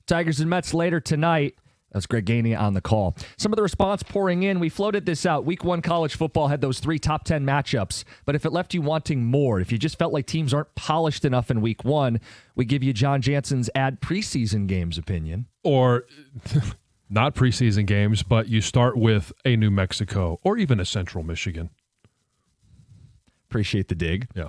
Tigers and Mets later tonight. That's Greg Gainey on the call. Some of the response pouring in. We floated this out. Week 1 college football had those 3 top 10 matchups. But if it left you wanting more, if you just felt like teams aren't polished enough in week 1, we give you John Jansen's add preseason games opinion. Or not preseason games, but you start with a New Mexico or even a Central Michigan. Appreciate the dig. Yeah.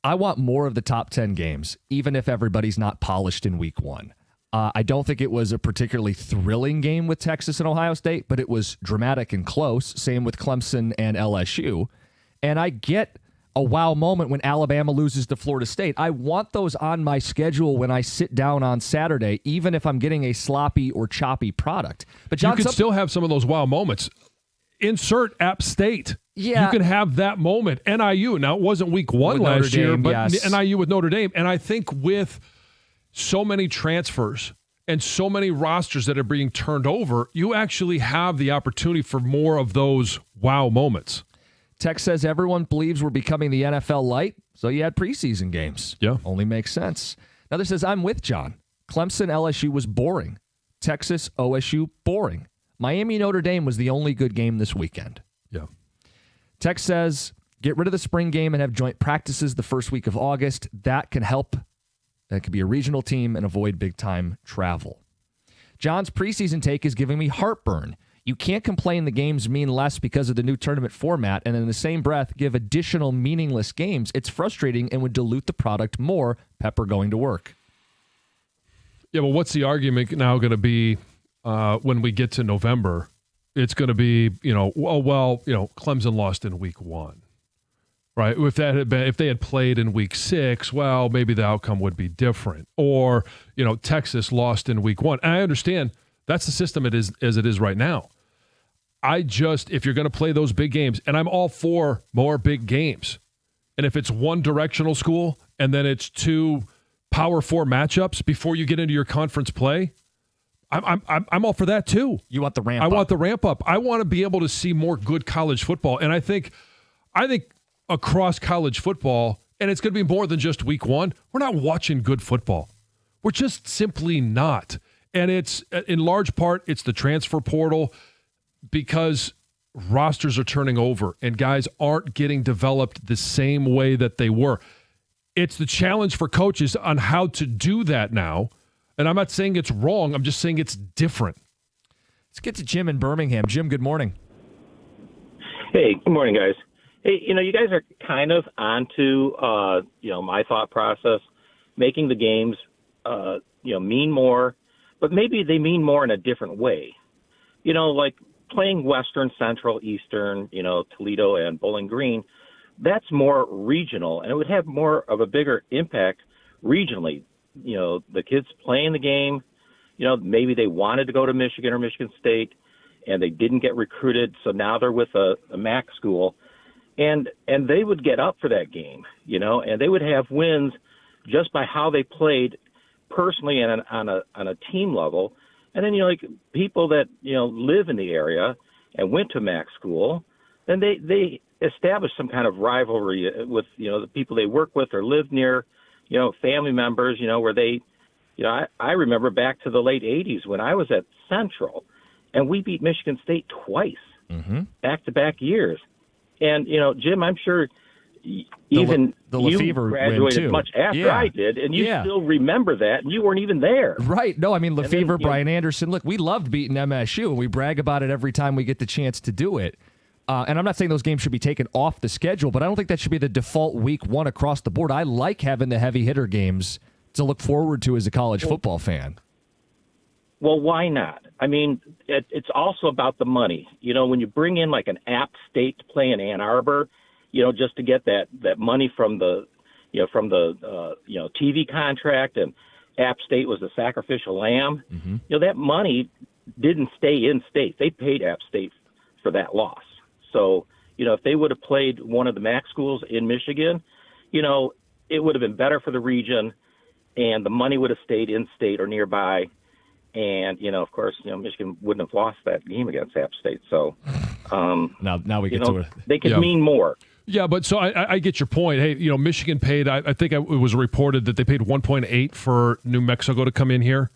I want more of the top 10 games, even if everybody's not polished in week 1. I don't think it was a particularly thrilling game with Texas and Ohio State, but it was dramatic and close. Same with Clemson and LSU. And I get a wow moment when Alabama loses to Florida State. I want those on my schedule when I sit down on Saturday, even if I'm getting a sloppy or choppy product. But John, you can still have some of those wow moments. Insert App State. Yeah. You can have that moment. NIU. Now, it wasn't week 1 last year, but yes. NIU with Notre Dame. And I think with so many transfers and so many rosters that are being turned over, you actually have the opportunity for more of those wow moments. Tech says everyone believes we're becoming the NFL light, so you had preseason games. Yeah. Only makes sense. Another says, I'm with John. Clemson, LSU was boring. Texas, OSU, boring. Miami, Notre Dame was the only good game this weekend. Yeah. Tech says, get rid of the spring game and have joint practices the first week of August. That can help. That could be a regional team and avoid big-time travel. John's preseason take is giving me heartburn. You can't complain the games mean less because of the new tournament format, and in the same breath, give additional meaningless games. It's frustrating and would dilute the product more. Pepper going to work. Yeah, but what's the argument now going to be when we get to November? It's going to be, Clemson lost in week 1. Right, if they had played in week 6, well, maybe the outcome would be different. Or, Texas lost in week 1. And I understand that's the system it is as it is right now. If you're going to play those big games, and I'm all for more big games, and if it's one directional school and then it's 2 Power 4 matchups before you get into your conference play, I'm all for that too. You want the ramp up. I want the ramp up. I want to be able to see more good college football, and I think across college football, and it's going to be more than just week 1, we're not watching good football. We're just simply not. And it's, in large part, it's the transfer portal because rosters are turning over and guys aren't getting developed the same way that they were. It's the challenge for coaches on how to do that now. And I'm not saying it's wrong. I'm just saying it's different. Let's get to Jim in Birmingham. Jim, good morning. Hey, good morning, guys. Hey, you guys are kind of onto, my thought process, making the games, mean more, but maybe they mean more in a different way. Like playing Western, Central, Eastern, Toledo and Bowling Green, that's more regional, and it would have more of a bigger impact regionally. The kids playing the game, maybe they wanted to go to Michigan or Michigan State, and they didn't get recruited, so now they're with a MAC school. And they would get up for that game, and they would have wins just by how they played personally and on a team level. And then, people that, live in the area and went to MAC school, then they establish some kind of rivalry with, the people they work with or live near, family members, where they, I remember back to the late 80s when I was at Central and we beat Michigan State twice, back-to-back years. And, Jim, I'm sure even you graduated much after I did, and you still remember that, and you weren't even there. Right. No, I mean, Lefevre, Brian Anderson, look, we loved beating MSU, and we brag about it every time we get the chance to do it. And I'm not saying those games should be taken off the schedule, but I don't think that should be the default week 1 across the board. I like having the heavy hitter games to look forward to as a college football fan. Well, why not? I mean, it's also about the money. When you bring in like an App State to play in Ann Arbor, just to get that money from the TV contract, and App State was the sacrificial lamb. That money didn't stay in state. They paid App State for that loss. So, if they would have played one of the MAC schools in Michigan, it would have been better for the region, and the money would have stayed in state or nearby. And, of course, Michigan wouldn't have lost that game against App State. So now we get to it. They could mean more. Yeah, but so I get your point. Hey, Michigan paid, I think it was reported that they paid $1.8 for New Mexico to come in here.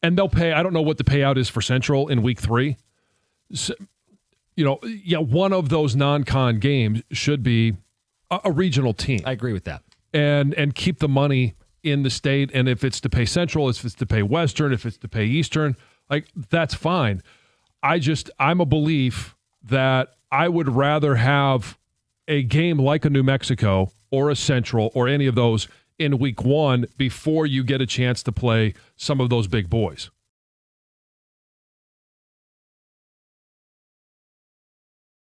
And they'll pay, I don't know what the payout is for Central in week 3. So, one of those non-con games should be a regional team. I agree with that. And keep the money in the state. And if it's to pay Central, if it's to pay Western, if it's to pay Eastern, like, that's fine. I'm a belief that I would rather have a game like a New Mexico or a Central or any of those in week 1 before you get a chance to play some of those big boys.